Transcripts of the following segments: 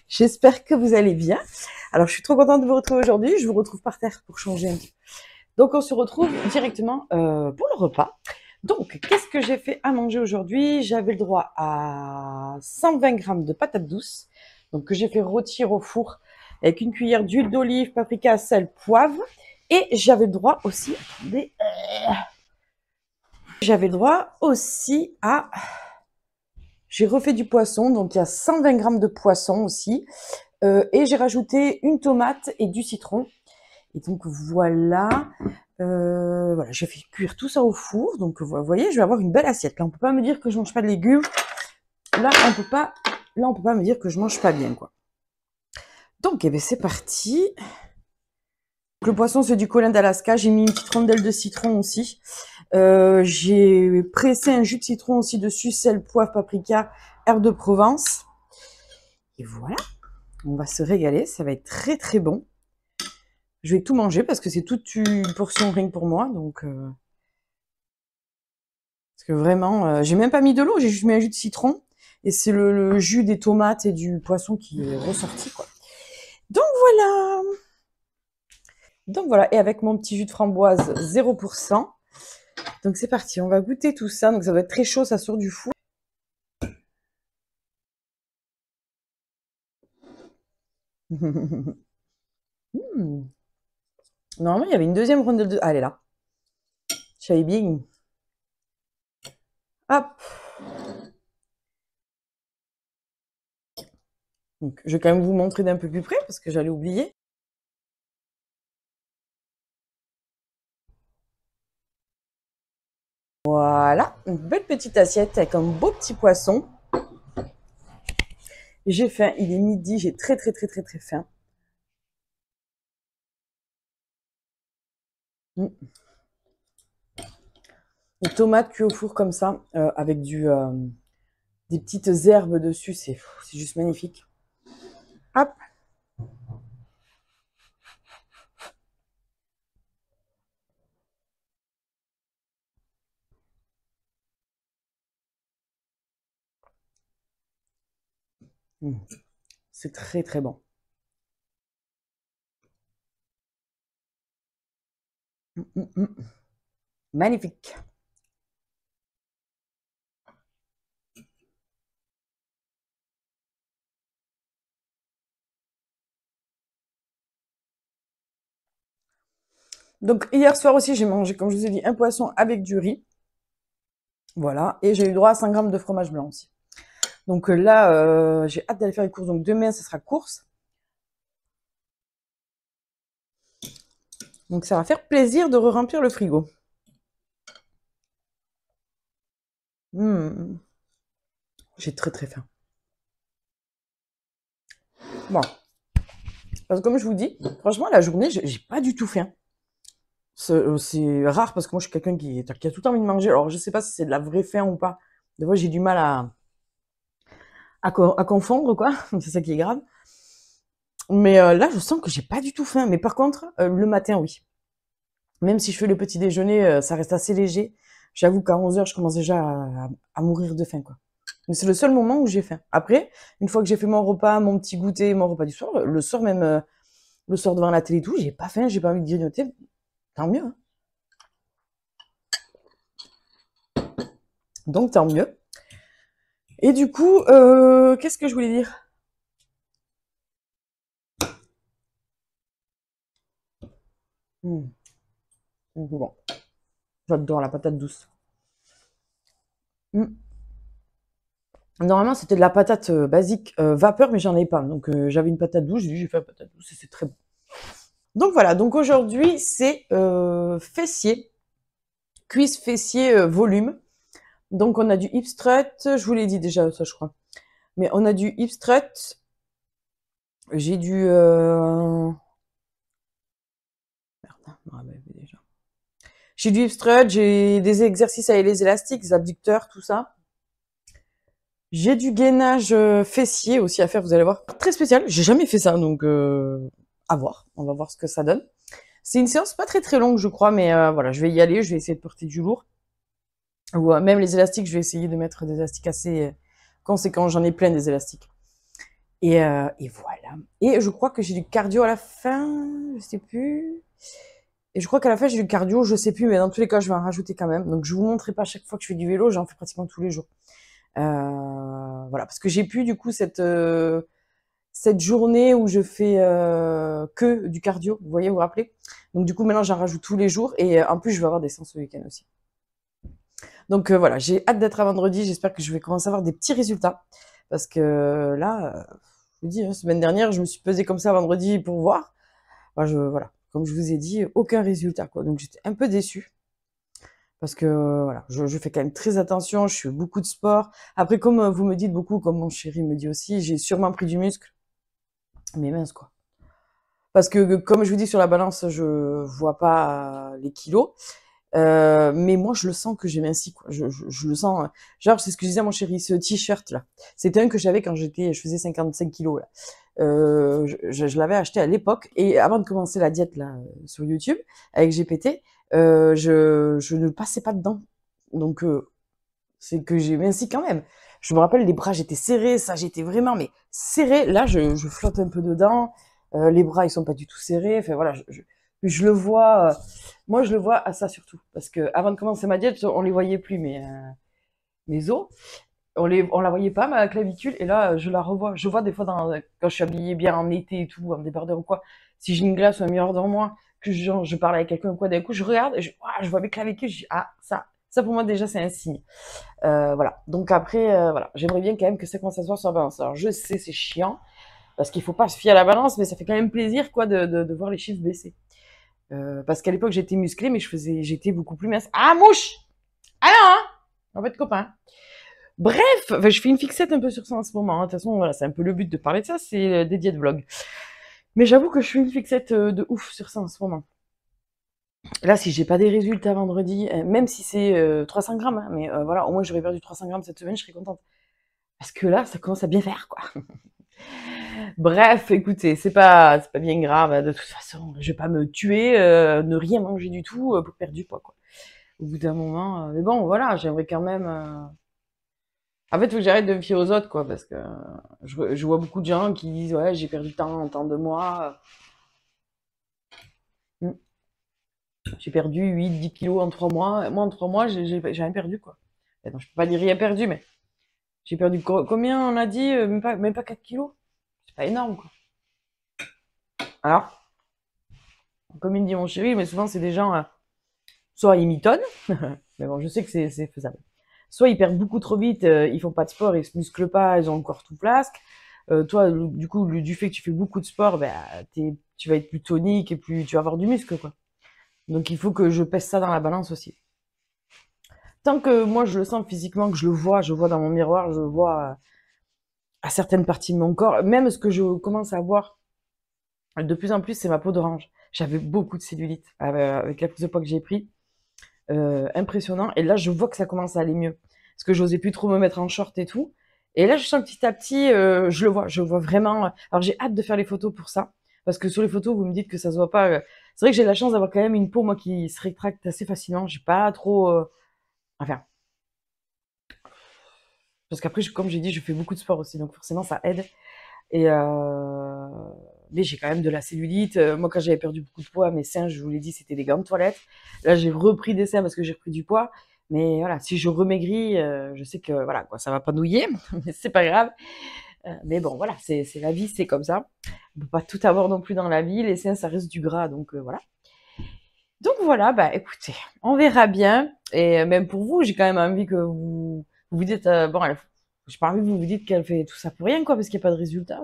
J'espère que vous allez bien. Alors, je suis trop contente de vous retrouver aujourd'hui. Je vous retrouve par terre pour changer un petit peu. Donc, on se retrouve directement pour le repas. Donc, qu'est-ce que j'ai fait à manger aujourd'hui? J'avais le droit à 120 grammes de patates douces, donc que j'ai fait rôtir au four avec une cuillère d'huile d'olive, paprika, sel, poivre. Et j'avais le droit aussi à... J'ai refait du poisson, donc il y a 120 grammes de poisson aussi. Et j'ai rajouté une tomate et du citron. Et donc voilà, voilà, j'ai fait cuire tout ça au four. Donc vous voyez, je vais avoir une belle assiette. Là, on peut pas me dire que je mange pas de légumes. Là, on peut pas me dire que je mange pas bien, quoi. Donc, eh ben, c'est parti. Le poisson, c'est du colin d'Alaska. J'ai mis une petite rondelle de citron aussi. J'ai pressé un jus de citron aussi dessus, sel, poivre, paprika, herbes de Provence. Et voilà, on va se régaler. Ça va être très très bon. Je vais tout manger parce que c'est toute une portion rien que pour moi. Donc, parce que vraiment, j'ai même pas mis de l'eau, j'ai juste mis un jus de citron. Et c'est le jus des tomates et du poisson qui est ressorti, quoi. Donc voilà. Donc voilà, et avec mon petit jus de framboise 0%. Donc c'est parti, on va goûter tout ça. Donc ça va être très chaud, ça sort du four. Normalement, il y avait une deuxième rondelle de... Ah, elle est là. J'avais bien. Hop. Donc, je vais quand même vous montrer d'un peu plus près parce que j'allais oublier. Voilà, une belle petite assiette avec un beau petit poisson. J'ai faim, il est midi, j'ai très faim. Une tomate cuite au four comme ça, avec des petites herbes dessus, c'est juste magnifique. Hop. C'est très bon. Magnifique. Donc hier soir aussi, j'ai mangé, comme je vous ai dit, un poisson avec du riz. Voilà, et j'ai eu droit à 5 grammes de fromage blanc aussi. Donc là, j'ai hâte d'aller faire les courses. Donc demain, ce sera course. Donc ça va faire plaisir de re-remplir le frigo. J'ai très faim. Bon. Parce que comme je vous dis, franchement, la journée, j'ai pas du tout faim. C'est rare parce que moi, je suis quelqu'un qui a tout le temps envie de manger. Alors, je sais pas si c'est de la vraie faim ou pas. Des fois, j'ai du mal à confondre, quoi. C'est ça qui est grave. Mais là, je sens que j'ai pas du tout faim. Mais par contre, le matin, oui. Même si je fais le petit déjeuner, ça reste assez léger. J'avoue qu'à 11h, je commence déjà à mourir de faim, quoi. Mais c'est le seul moment où j'ai faim. Après, une fois que j'ai fait mon repas, mon petit goûter, mon repas du soir, le soir même, le soir devant la télé et tout, j'ai pas faim, j'ai pas envie de grignoter. Tant mieux, hein. Donc, tant mieux. Et du coup, qu'est-ce que je voulais dire? Bon, j'adore la patate douce. Normalement, c'était de la patate basique vapeur, mais j'en ai pas. Donc, j'avais une patate douce, j'ai fait la patate douce et c'est très bon. Donc voilà, donc aujourd'hui, c'est fessier, cuisse fessier volume. Donc, on a du hip strut, je vous l'ai dit déjà, ça, je crois. Mais on a du hip strut, j'ai du... Merde, je me rappelle plus déjà. J'ai du hip strut, j'ai des exercices avec les élastiques, les abducteurs, tout ça. J'ai du gainage fessier aussi à faire, vous allez voir. Très spécial, j'ai jamais fait ça, donc à voir. On va voir ce que ça donne. C'est une séance pas très longue, je crois, mais voilà, je vais y aller, je vais essayer de porter du lourd. Ou même les élastiques, je vais essayer de mettre des élastiques assez conséquents, j'en ai plein des élastiques. Et voilà. Et je crois que j'ai du cardio à la fin, je sais plus. Et je crois qu'à la fin, j'ai du cardio, je sais plus, mais dans tous les cas, je vais en rajouter quand même. Donc, je vous montrerai pas à chaque fois que je fais du vélo, j'en fais pratiquement tous les jours. Voilà, parce que j'ai plus du coup cette journée où je fais que du cardio, vous voyez, vous vous rappelez. Donc du coup, maintenant, j'en rajoute tous les jours et en plus, je vais avoir des séances ce week-end aussi. Donc voilà, j'ai hâte d'être à vendredi. J'espère que je vais commencer à avoir des petits résultats parce que là, je vous dis, hein, semaine dernière, je me suis pesée comme ça vendredi pour voir. Enfin, voilà, comme je vous ai dit, aucun résultat quoi. Donc j'étais un peu déçue. Parce que voilà, je fais quand même très attention, je fais beaucoup de sport. Après, comme vous me dites beaucoup, comme mon chéri me dit aussi, j'ai sûrement pris du muscle, mais mince quoi. Parce que comme je vous dis sur la balance, je vois pas les kilos, mais moi je le sens que j'ai minci quoi. Je le sens. Genre c'est ce que je disais à mon chéri, ce t-shirt là. C'était un que j'avais quand je faisais 55 kilos là. Je l'avais acheté à l'époque et avant de commencer la diète là sur YouTube avec GPT, je ne passais pas dedans. Donc c'est que j'ai minci quand même. Je me rappelle les bras j'étais serrés, ça j'étais vraiment mais serré. Là je flotte un peu dedans. Les bras ils sont pas du tout serrés. Enfin voilà, je le vois. Moi je le vois à ça surtout parce que avant de commencer ma diète on les voyait plus mes os. On la voyait pas, ma clavicule, et là, je la revois. Je vois des fois quand je suis habillée bien en été et tout, en débardeur ou quoi, si j'ai une glace ou un miroir devant moi, que genre, je parle avec quelqu'un ou quoi, d'un coup, je regarde et je vois mes clavicules, je dis, ah, ça pour moi déjà, c'est un signe. Voilà. Donc après, voilà. J'aimerais bien quand même que ça commence à se voir sur la balance. Alors, je sais, c'est chiant, parce qu'il faut pas se fier à la balance, mais ça fait quand même plaisir, quoi, de voir les chiffres baisser. Parce qu'à l'époque, j'étais musclée, mais j'étais beaucoup plus mince. Ah, mouche! Ah non, hein! On va être copains. Bref, enfin, je fais une fixette un peu sur ça en ce moment, hein. De toute façon, voilà, c'est un peu le but de parler de ça, c'est des diètes vlog. Mais j'avoue que je fais une fixette de ouf sur ça en ce moment. Là, si j'ai pas des résultats vendredi, même si c'est 300 grammes, hein, mais voilà, au moins j'aurais perdu 300 grammes cette semaine, je serais contente. Parce que là, ça commence à bien faire, quoi. Bref, écoutez, c'est pas bien grave, hein. De toute façon, je vais pas me tuer, ne rien manger du tout pour perdre du poids, quoi. Au bout d'un moment, mais bon, voilà, j'aimerais quand même. En fait, il faut que j'arrête de me fier aux autres, quoi, parce que je vois beaucoup de gens qui disent, ouais, j'ai perdu tant de mois. J'ai perdu 8-10 kilos en 3 mois. Moi, en 3 mois, j'ai rien perdu, quoi. Non, je peux pas dire rien perdu, mais j'ai perdu combien on a dit? Même pas 4 kilos. C'est pas énorme, quoi. Alors, comme il me dit mon chéri, mais souvent, c'est des gens, soit ils mitonnent, mais bon, je sais que c'est faisable. Soit ils perdent beaucoup trop vite, ils font pas de sport, ils se musclent pas, ils ont le corps tout flasque. Toi, du coup, du fait que tu fais beaucoup de sport, ben, tu vas être plus tonique et plus, tu vas avoir du muscle, quoi. Donc il faut que je pèse ça dans la balance aussi. Tant que moi je le sens physiquement, que je vois dans mon miroir, je vois à certaines parties de mon corps, même ce que je commence à voir de plus en plus, c'est ma peau d'orange. J'avais beaucoup de cellulite avec la prise de poids que j'ai pris, impressionnant. Et là, je vois que ça commence à aller mieux, parce que j'osais plus trop me mettre en short et tout. Et là, je sens petit à petit, je le vois vraiment. Alors j'ai hâte de faire les photos pour ça, parce que sur les photos, vous me dites que ça se voit pas. C'est vrai que j'ai la chance d'avoir quand même une peau moi qui se rétracte assez facilement. J'ai pas trop, enfin, parce qu'après, comme j'ai dit, je fais beaucoup de sport aussi, donc forcément ça aide. Et mais j'ai quand même de la cellulite. Moi, quand j'avais perdu beaucoup de poids, mes seins, je vous l'ai dit, c'était des gants de toilette. Là, j'ai repris des seins parce que j'ai repris du poids. Mais voilà, si je remaigris, je sais que voilà, quoi, ça va pas nouiller, mais c'est pas grave. Mais bon, voilà, c'est la vie, c'est comme ça. On peut pas tout avoir non plus dans la vie. Les seins, ça reste du gras, donc voilà. Donc voilà, bah écoutez, on verra bien. Et même pour vous, j'ai quand même envie que vous dites, bon, j'ai pas envie que vous vous dites qu'elle fait tout ça pour rien, quoi, parce qu'il n'y a pas de résultat.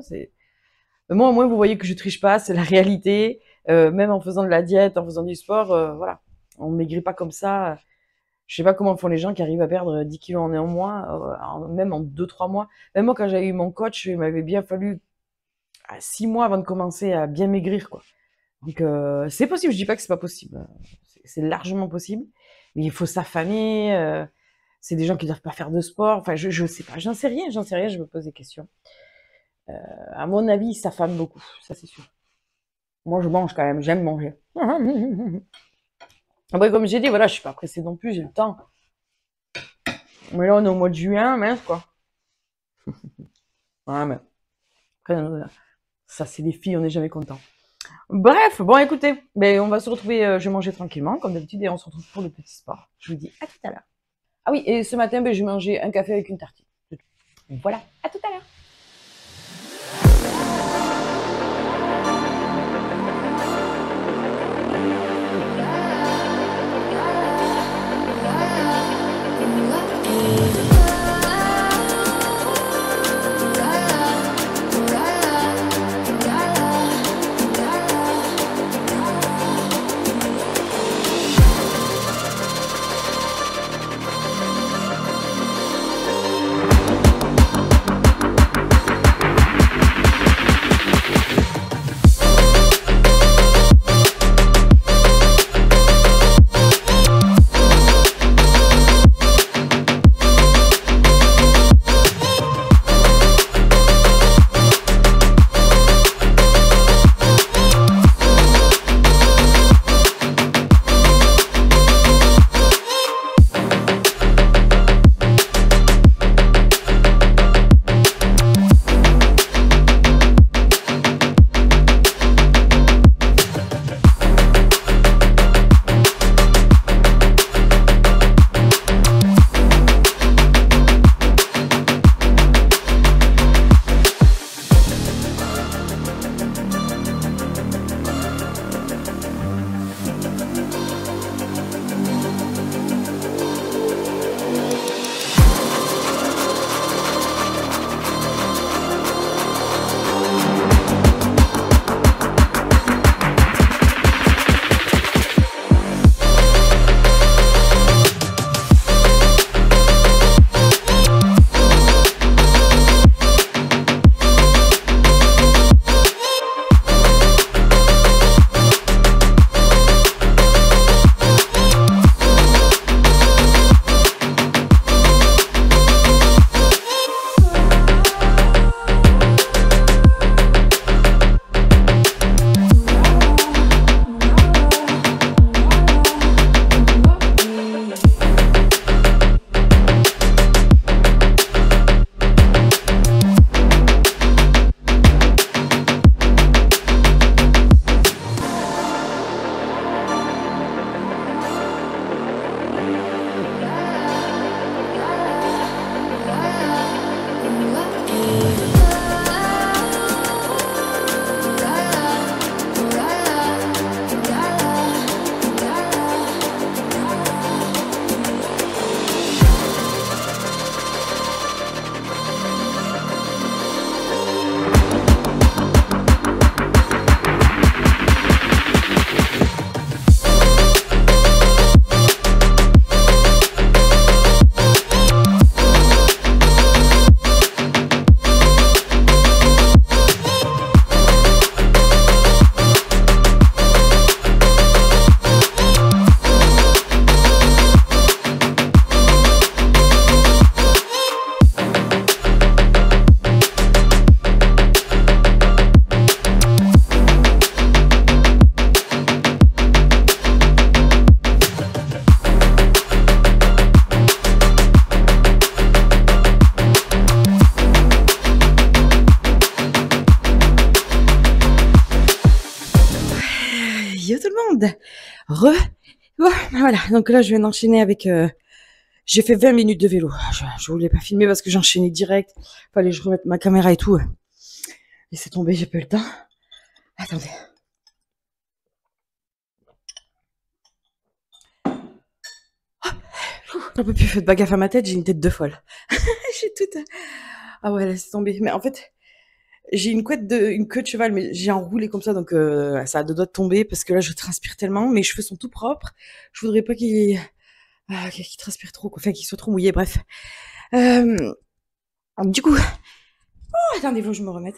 Moi, au moins, vous voyez que je triche pas, c'est la réalité. Même en faisant de la diète, en faisant du sport, voilà. On maigrit pas comme ça. Je sais pas comment font les gens qui arrivent à perdre 10 kilos en un mois, même en 2-3 mois. Même moi, quand j'avais eu mon coach, il m'avait bien fallu 6 mois avant de commencer à bien maigrir, quoi. Donc, c'est possible. Je dis pas que c'est pas possible. C'est largement possible. Mais il faut s'affamer. C'est des gens qui ne doivent pas faire de sport. Enfin, je sais pas. J'en sais rien. Je me pose des questions. À mon avis, ils s'affament beaucoup. Ça, c'est sûr. Moi, je mange quand même, j'aime manger. Après, comme j'ai dit, voilà, je suis pas pressée non plus, j'ai le temps. Mais là, on est au mois de juin, mince, quoi. Ouais, mais Après, ça, c'est les filles, on n'est jamais content. Bref, bon, écoutez, ben, on va se retrouver, je vais manger tranquillement, comme d'habitude, et on se retrouve pour le petit sport. Je vous dis à tout à l'heure. Ah oui, et ce matin, ben, j'ai mangé un café avec une tartine. Voilà, à tout à l'heure. Voilà, donc là je viens d'enchaîner avec j'ai fait 20 minutes de vélo. Je voulais pas filmer parce que j'enchaînais direct. Fallait que je remette ma caméra et tout. Laissez tomber, j'ai pas eu le temps. Attendez. J'en peux plus, faites pas gaffe à ma tête, j'ai une tête de folle. J'ai toute... Ah ouais, laissez tomber. Mais en fait, j'ai une queue de cheval, mais j'ai enroulé comme ça, donc ça a deux doigts de tomber parce que là, je transpire tellement. Mes cheveux sont tout propres. Je voudrais pas qu'ils transpirent trop, enfin qu'ils soient trop mouillés. Bref. Du coup, attendez, faut que je me remette.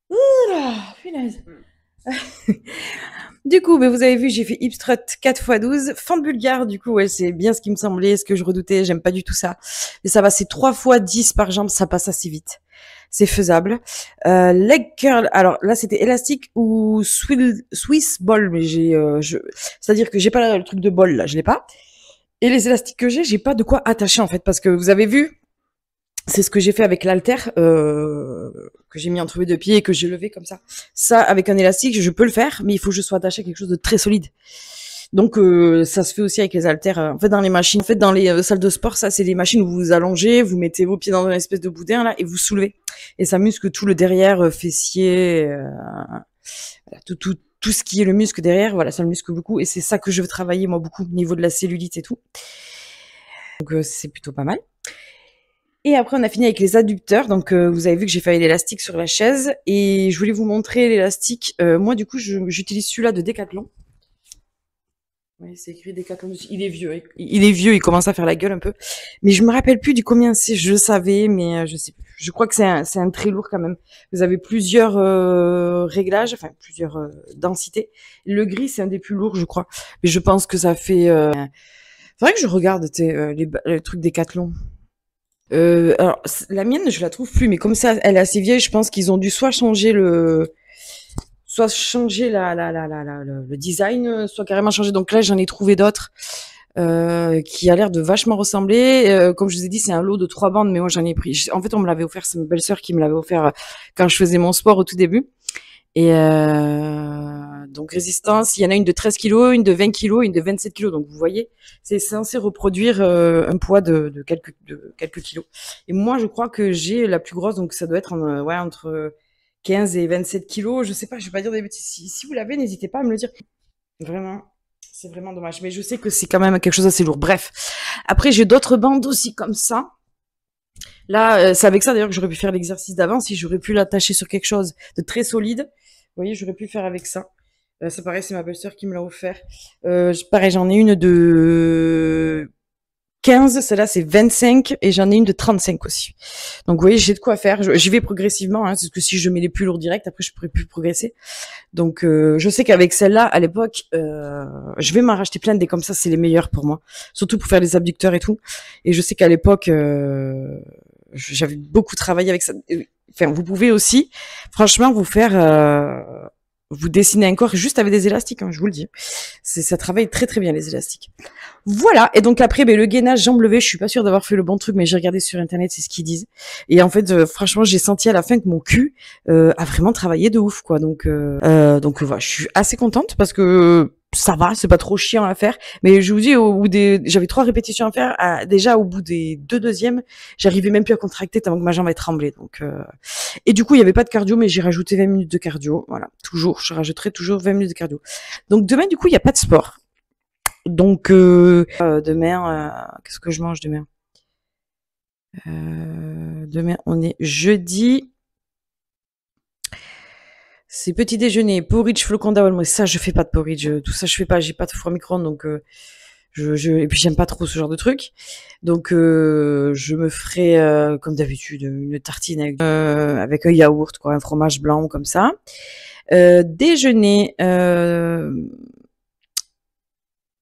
Ouh, punaise. Du coup, vous avez vu, j'ai fait hip strut 4x12, fente bulgare, du coup, ouais, c'est bien ce qui me semblait, ce que je redoutais, j'aime pas du tout ça. Et ça va, c'est 3x10 par jambe, ça passe assez vite. C'est faisable. Leg curl, alors là, c'était élastique ou Swiss ball, mais c'est-à-dire que j'ai pas le truc de ball, là, je l'ai pas. Et les élastiques que j'ai pas de quoi attacher en fait, parce que vous avez vu, c'est ce que j'ai fait avec l'halter que j'ai mis entre mes deux pieds et que j'ai levé comme ça. Ça, avec un élastique, je peux le faire, mais il faut que je sois attaché à quelque chose de très solide. Donc ça se fait aussi avec les haltères. En fait, dans les machines, en fait, dans les salles de sport, ça, c'est les machines où vous vous allongez, vous mettez vos pieds dans une espèce de boudin là et vous soulevez. Et ça muscle tout le derrière, fessier, voilà, tout ce qui est le muscle derrière. Voilà, ça le muscle beaucoup. Et c'est ça que je veux travailler moi beaucoup au niveau de la cellulite et tout. Donc c'est plutôt pas mal. Et après, on a fini avec les adducteurs. Donc, vous avez vu que j'ai fait l'élastique sur la chaise. Et je voulais vous montrer l'élastique. Moi, du coup, j'utilise celui-là de Decathlon. Oui, c'est écrit Decathlon dessus. Il est vieux. Il est vieux, il commence à faire la gueule un peu. Mais je me rappelle plus du combien c'est. Je le savais, mais je sais plus. Je crois que c'est un très lourd quand même. Vous avez plusieurs réglages, enfin plusieurs densités. Le gris, c'est un des plus lourds, je crois. Mais je pense que ça fait... C'est vrai que je regarde les trucs Decathlon. Alors, la mienne, je la trouve plus, mais comme ça, elle est assez vieille, je pense qu'ils ont dû soit changer le le design, soit carrément changer. Donc là, j'en ai trouvé d'autres qui a l'air de vachement ressembler. Comme je vous ai dit, c'est un lot de 3 bandes, mais moi j'en ai pris. En fait, on me l'avait offert, c'est ma belle-sœur qui me l'avait offert quand je faisais mon sport au tout début. Et donc résistance, il y en a une de 13 kilos, une de 20 kilos, une de 27 kilos. Donc vous voyez, c'est censé reproduire un poids de quelques kilos. Et moi, je crois que j'ai la plus grosse, donc ça doit être entre 15 et 27 kilos. Je sais pas, je vais pas dire des bêtises. Si vous l'avez, n'hésitez pas à me le dire. Vraiment, c'est vraiment dommage. Mais je sais que c'est quand même quelque chose d'assez lourd. Bref. Après, j'ai d'autres bandes aussi comme ça. Là, c'est avec ça d'ailleurs que j'aurais pu faire l'exercice d'avant, si j'aurais pu l'attacher sur quelque chose de très solide. Vous voyez, j'aurais pu faire avec ça. Ça pareil, c'est ma belle-sœur qui me l'a offert. Pareil, j'en ai une de 15, celle-là c'est 25 et j'en ai une de 35 aussi. Donc vous voyez, j'ai de quoi faire. J'y vais progressivement, hein, parce que si je mets les plus lourds direct, après je pourrais plus progresser. Donc je sais qu'avec celle-là, à l'époque, je vais m'en racheter plein des comme ça, c'est les meilleurs pour moi. Surtout pour faire des abducteurs et tout. Et je sais qu'à l'époque, j'avais beaucoup travaillé avec ça. Enfin, vous pouvez aussi, franchement, vous dessiner un corps juste avec des élastiques, hein, je vous le dis. Ça travaille très très bien les élastiques. Voilà. Et donc après, le gainage jambes levées, je suis pas sûre d'avoir fait le bon truc, mais j'ai regardé sur internet, c'est ce qu'ils disent. Et en fait, franchement, j'ai senti à la fin que mon cul a vraiment travaillé de ouf, quoi. Donc voilà, je suis assez contente parce que ça va, c'est pas trop chiant à faire. Mais je vous dis, j'avais 3 répétitions à faire. Déjà, au bout des 2 deuxièmes, j'arrivais même plus à contracter tellement que ma jambe avait tremblé. Donc, et du coup, il y avait pas de cardio, mais j'ai rajouté 20 minutes de cardio. Voilà, toujours, je rajouterai toujours 20 minutes de cardio. Donc demain, du coup, il y a pas de sport. Donc demain, qu'est-ce que je mange demain? Demain, on est jeudi. C'est petit déjeuner, porridge, flocons d'avoine. Moi, ça, je fais pas de porridge. Tout ça, je fais pas. J'ai pas de four micro-ondes, donc et puis j'aime pas trop ce genre de truc. Donc je me ferai comme d'habitude une tartine avec un yaourt, quoi, un fromage blanc comme ça. Déjeuner.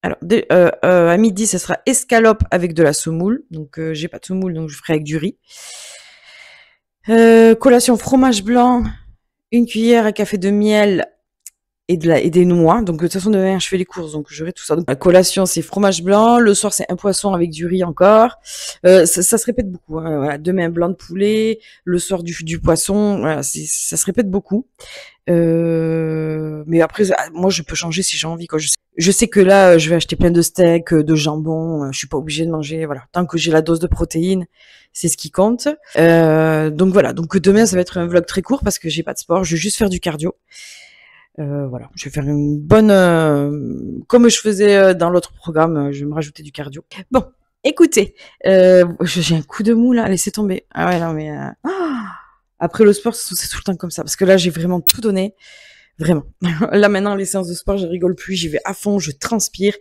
Alors, à midi, ça sera escalope avec de la semoule. Donc, j'ai pas de semoule, donc je ferai avec du riz. Collation fromage blanc, une cuillère à café de miel et des noix. Donc, de toute façon, demain, je fais les courses, donc j'aurai tout ça. Donc, la collation, c'est fromage blanc. Le soir, c'est un poisson avec du riz encore. Ça se répète beaucoup, hein. Voilà. Demain, blanc de poulet. Le soir, du poisson. Voilà, ça se répète beaucoup. Mais après, moi, je peux changer si j'ai envie, quoi. Je sais que là, je vais acheter plein de steaks, de jambon. Je suis pas obligée de manger, voilà. Tant que j'ai la dose de protéines, c'est ce qui compte. Donc voilà. Donc demain, ça va être un vlog très court parce que j'ai pas de sport. Je vais juste faire du cardio. Voilà. Je vais faire une bonne, comme je faisais dans l'autre programme, je vais me rajouter du cardio. Bon, écoutez, j'ai un coup de mou là. Laissez tomber. Ah ouais, non mais. Après le sport, c'est tout le temps comme ça. Parce que là, j'ai vraiment tout donné. Vraiment. Là, maintenant, les séances de sport, je rigole plus. J'y vais à fond, je transpire.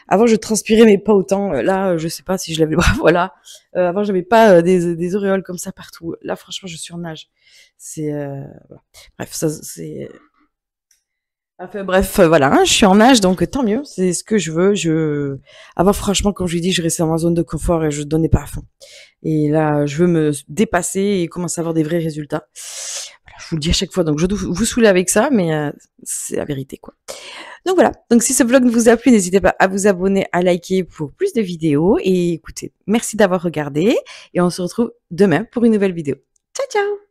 Avant, je transpirais, mais pas autant. Là, je sais pas si je lève les bras. Voilà. Avant, j'avais pas des auréoles comme ça partout. Là, franchement, je suis en nage. C'est... voilà. Bref, ça, c'est... Enfin, bref, voilà, hein, je suis en nage, donc tant mieux, c'est ce que je veux. Avant, franchement, comme je l'ai dit, je restais dans ma zone de confort et je donnais pas à fond. Et là, je veux me dépasser et commencer à avoir des vrais résultats. Voilà, je vous le dis à chaque fois, donc je vous saoule avec ça, mais c'est la vérité, quoi. Donc voilà, donc si ce vlog vous a plu, n'hésitez pas à vous abonner, à liker pour plus de vidéos. Et écoutez, merci d'avoir regardé et on se retrouve demain pour une nouvelle vidéo. Ciao, ciao!